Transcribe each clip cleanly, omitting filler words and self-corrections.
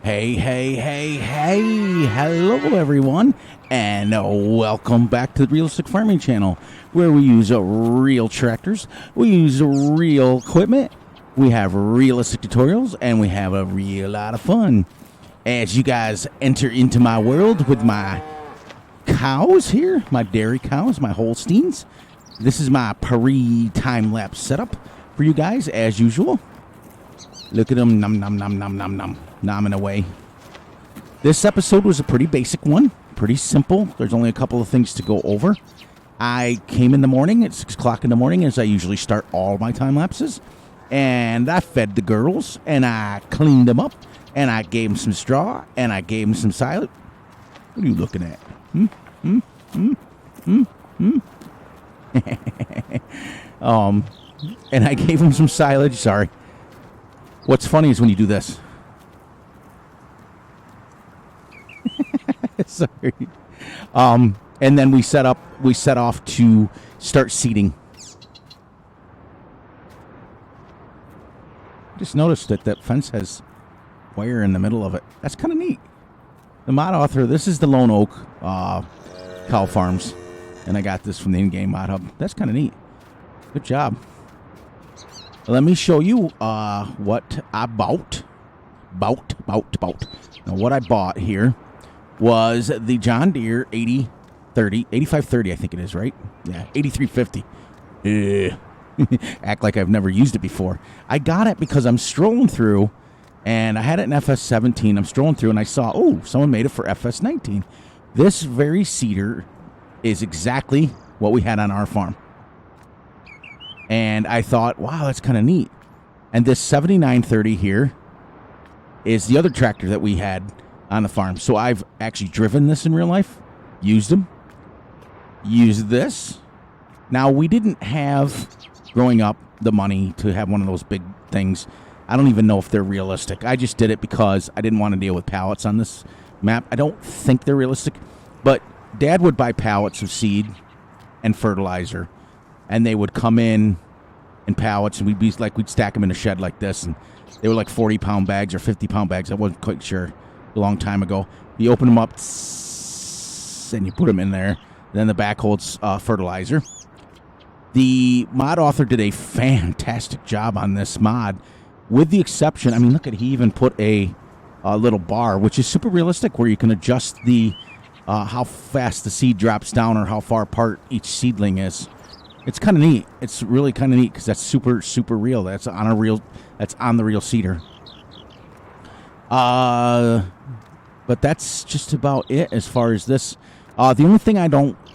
Hey, hello everyone, and welcome back to the Realistic Farming Channel, where we use real tractors, we use real equipment, we have realistic tutorials, and we have a real lot of fun. As you guys enter into my world with my cows here, my dairy cows, my Holsteins, this is my time-lapse setup for you guys, as usual. Look at them, nomming away. This episode was a pretty basic one, pretty simple. There's only a couple of things to go over. I came in the morning at 6 o'clock in the morning, as I usually start all my time lapses, and I fed the girls, and I cleaned them up, and I gave them some straw, and I gave them some silage. What are you looking at? And I gave them some silage. Sorry. What's funny is when you do this. Sorry. And then we set off to start seeding. Just noticed that fence has wire in the middle of it. That's kind of neat. The mod author, this is the Lone Oak cow farms, and I got this from the in-game mod hub. That's kind of neat. Good job. Let me show you what I bought. Now, what I bought here was the John Deere 8530, I think it is, right? Yeah, 8350. Act like I've never used it before. I got it because I'm strolling through, and I had it in Fs19. I'm strolling through, and I saw, oh, someone made it for Fs19. This very seeder is exactly what we had on our farm. And I thought, wow, that's kind of neat. And this 7930 here is the other tractor that we had on the farm. So I've actually driven this in real life, used them, used this. Now, we didn't have, growing up, the money to have one of those big things. I don't even know if they're realistic. I just did it because I didn't want to deal with pallets on this map. I don't think they're realistic. But Dad would buy pallets of seed and fertilizer, and they would come in pallets, and we'd stack them in a shed like this, and they were like 40-pound bags or 50-pound bags. I wasn't quite sure. A long time ago. You open them up, and you put them in there. Then the back holds fertilizer. The mod author did a fantastic job on this mod, with the exception, I mean, look at, he even put a little bar, which is super realistic, where you can adjust the how fast the seed drops down or how far apart each seedling is. It's kind of neat. It's really kind of neat because that's super real. That's on the real seeder. But that's just about it as far as this. The only thing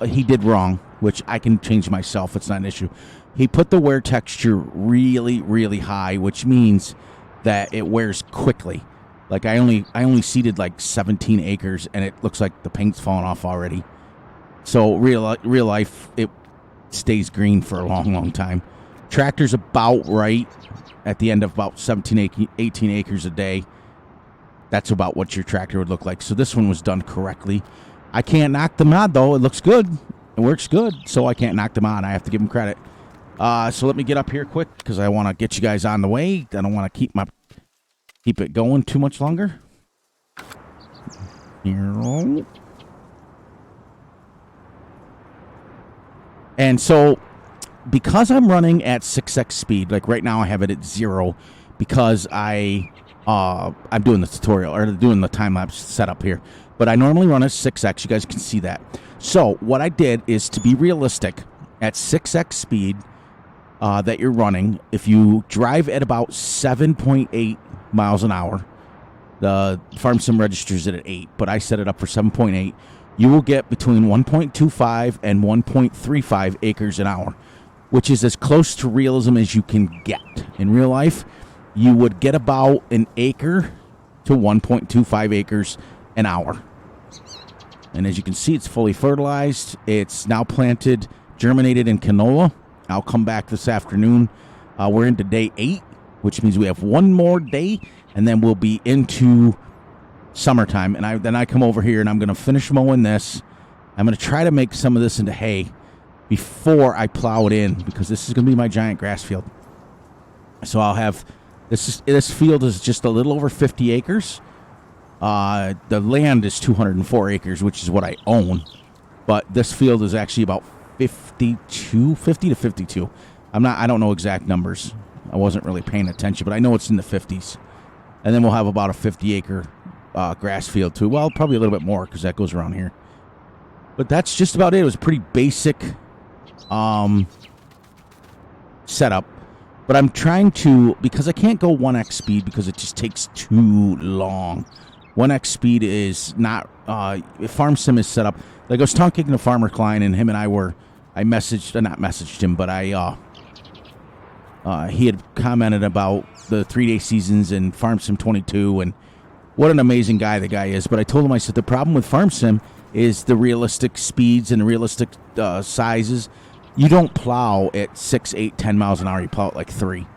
he did wrong, which I can change myself, it's not an issue. He put the wear texture really high, which means that it wears quickly. Like I only seeded like 17 acres, and it looks like the paint's falling off already. So real life, it stays green for a long time. Tractor's about right at the end of about 17, 18 acres a day. That's about what your tractor would look like. So this one was done correctly. I can't knock the mod, though. It looks good. It works good, so I can't knock the mod. I have to give him credit. So let me get up here quick because I want to get you guys on the way. I don't want to keep it going too much longer. And so, because I'm running at 6x speed, like right now I have it at 0 because I'm doing the tutorial, or doing the time-lapse setup here. But I normally run at 6x. You guys can see that. So what I did is, to be realistic, at 6x speed that you're running, if you drive at about 7.8 miles an hour, the farm sim registers it at 8, but I set it up for 7.8, you will get between 1.25 and 1.35 acres an hour, which is as close to realism as you can get. In real life, you would get about an acre to 1.25 acres an hour. And as you can see, it's fully fertilized. It's now planted, germinated in canola. I'll come back this afternoon. We're into day 8, which means we have one more day, and then we'll be into summertime. And then I come over here, and I'm going to finish mowing this. I'm going to try to make some of this into hay before I plow it in, because this is going to be my giant grass field. So I'll have this field is just a little over 50 acres. The land is 204 acres, which is what I own. But this field is actually about 50 to 52. I don't know exact numbers. I wasn't really paying attention, but I know it's in the 50s. And then we'll have about a 50-acre grass field too. Well, probably a little bit more because that goes around here. But that's just about it. It was a pretty basic setup. But I'm trying to, because I can't go 1x speed because it just takes too long. 1x speed is not, Farm Sim is set up. Like I was talking to Farmer Klein, and him and I not messaged him, but he had commented about the 3-day seasons and Farm Sim 22 and what an amazing guy the guy is. But I told him, I said, the problem with Farm Sim is the realistic speeds and the realistic sizes. You don't plow at 6, 8, 10 miles an hour. You plow at like 3.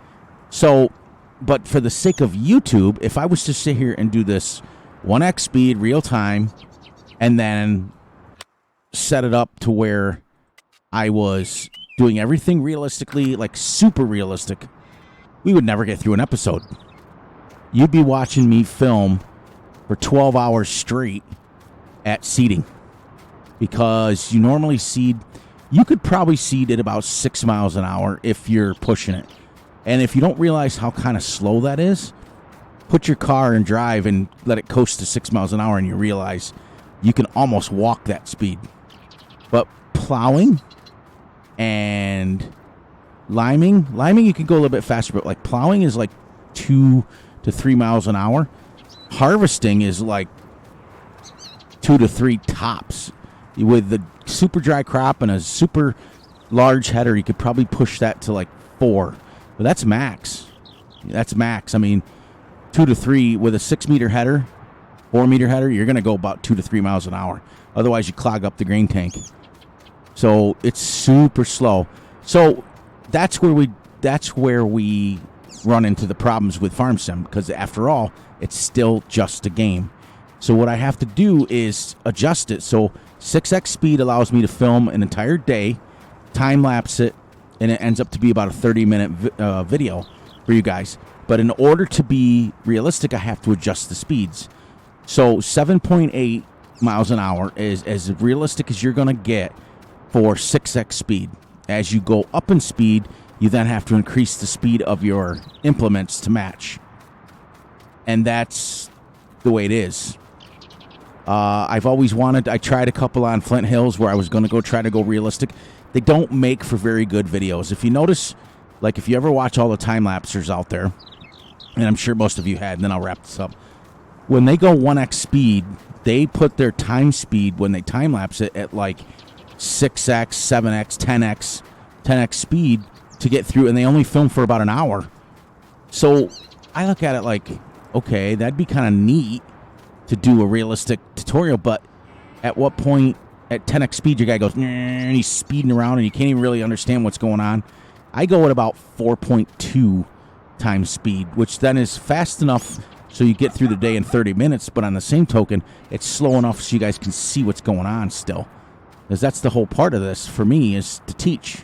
So, but for the sake of YouTube, if I was to sit here and do this 1x speed, real time, and then set it up to where I was doing everything realistically, like super realistic, we would never get through an episode. You'd be watching me film for 12 hours straight at seeding, because you normally seed, you could probably seed at about 6 miles an hour if you're pushing it. And if you don't realize how kind of slow that is, put your car and drive and let it coast to 6 miles an hour and you realize you can almost walk that speed. But plowing and liming you can go a little bit faster, but like plowing is like 2 to 3 miles an hour. Harvesting is like 2 to 3 tops. With the super dry crop and a super large header, you could probably push that to like 4. But that's max. That's max. I mean, 2 to 3 with a 6-meter header, 4-meter header, you're going to go about 2 to 3 miles an hour. Otherwise, you clog up the grain tank. So it's super slow. So that's where we run into the problems with Farm Sim, because after all, it's still just a game. So what I have to do is adjust it. So 6x speed allows me to film an entire day, time-lapse it, and it ends up to be about a 30-minute video for you guys. But in order to be realistic, I have to adjust the speeds. So 7.8 miles an hour is as realistic as you're going to get for 6x speed. As you go up in speed, you then have to increase the speed of your implements to match. And that's the way it is. I tried a couple on Flint Hills where I was going to try to go realistic. They don't make for very good videos. If you notice, like if you ever watch all the time-lapsers out there, and I'm sure most of you had, and then I'll wrap this up. When they go 1x speed, they put their time speed when they time-lapse it at like 6x, 7x, 10x speed to get through, and they only film for about an hour. So I look at it like, okay, that'd be kind of neat to do a realistic tutorial, but at what point at 10x speed your guy goes and he's speeding around and you can't even really understand what's going on? I go at about 4.2 times speed, which then is fast enough so you get through the day in 30 minutes, but on the same token, it's slow enough so you guys can see what's going on still. Because that's the whole part of this for me, is to teach.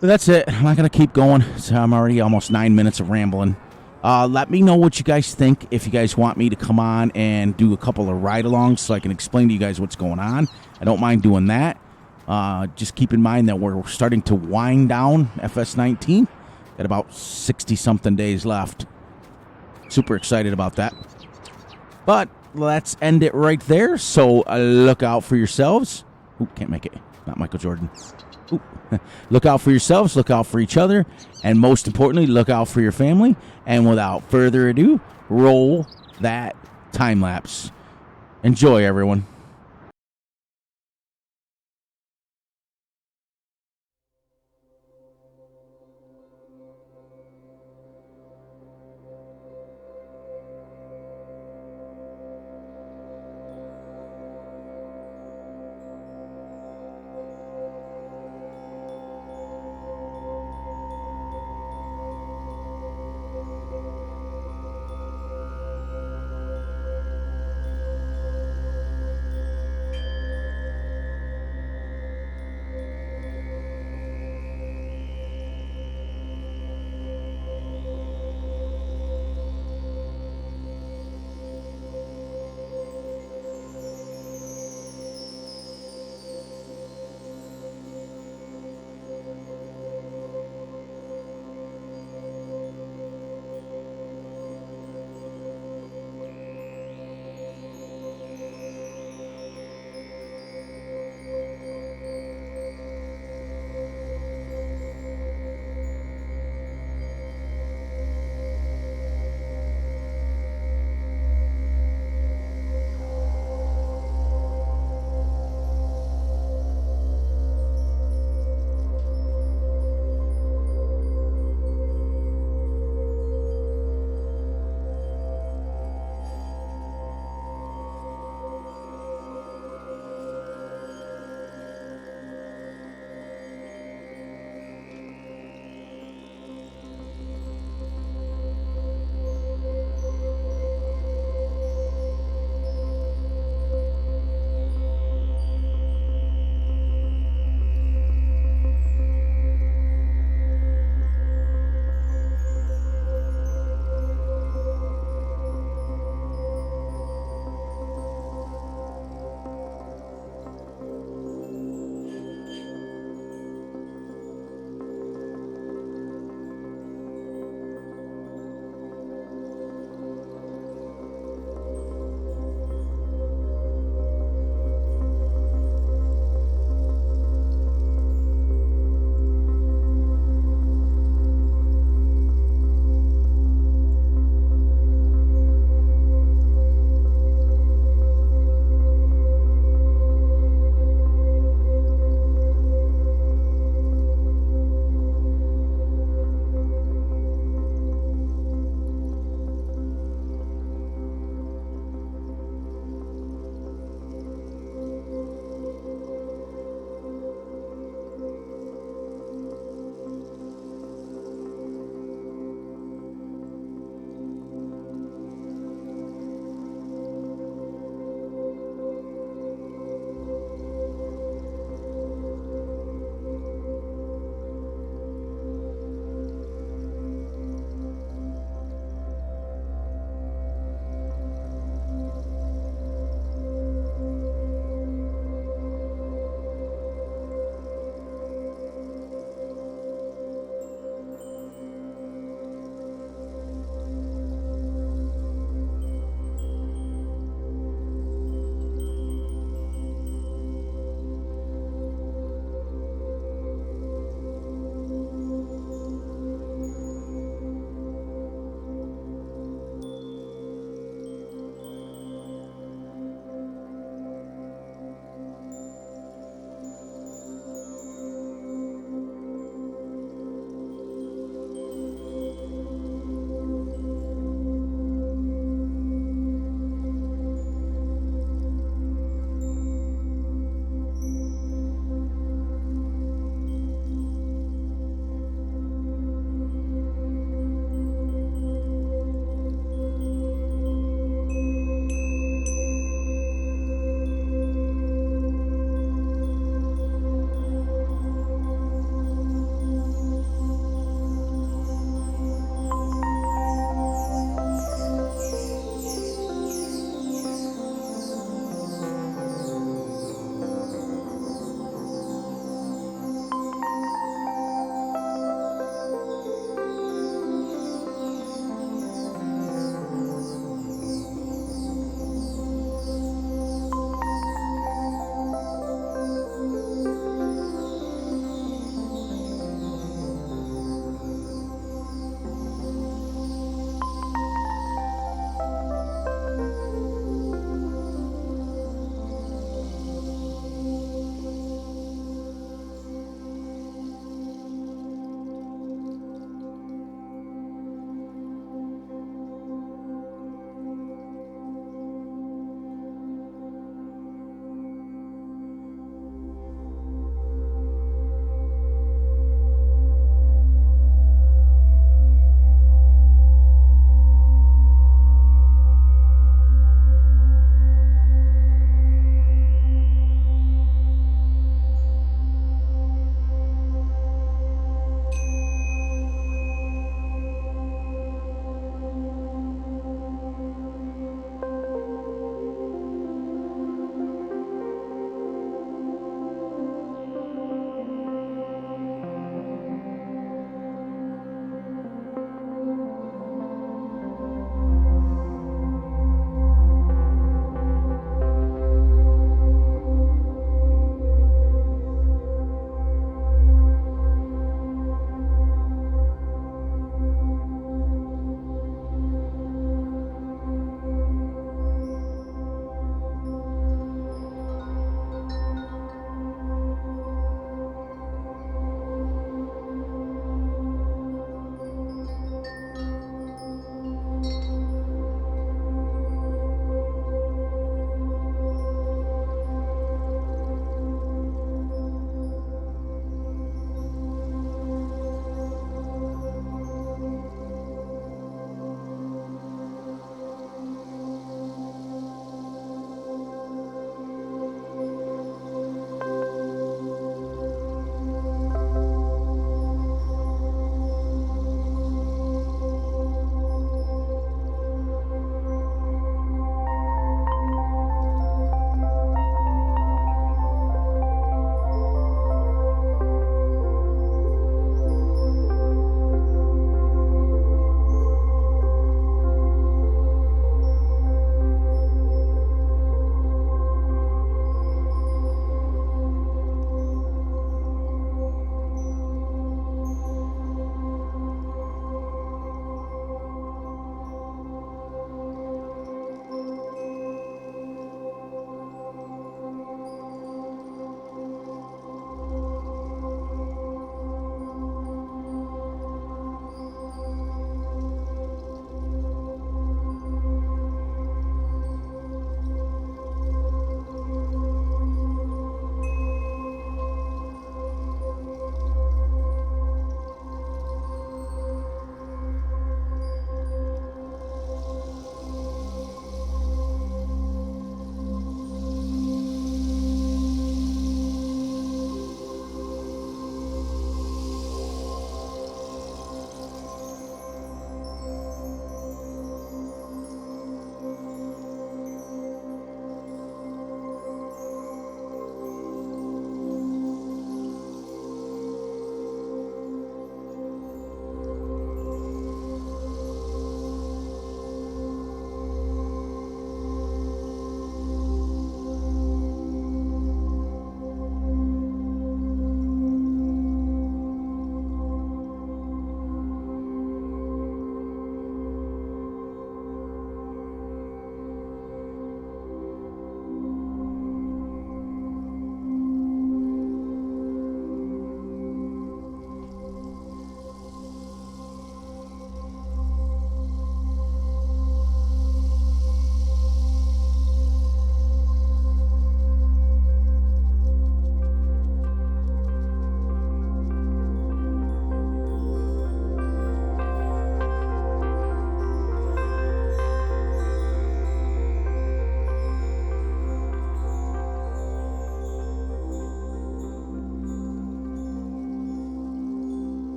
But that's it. I'm not going to keep going. So I'm already almost 9 minutes of rambling. Let me know what you guys think. If you guys want me to come on and do a couple of ride-alongs so I can explain to you guys what's going on, I don't mind doing that. Just keep in mind that we're starting to wind down Fs19. Got about 60-something days left. Super excited about that. But let's end it right there. So look out for yourselves. Ooh, can't make it. Not Michael Jordan. Ooh. Look out for yourselves. Look out for each other. And most importantly, look out for your family. And without further ado, roll that time lapse. Enjoy, everyone.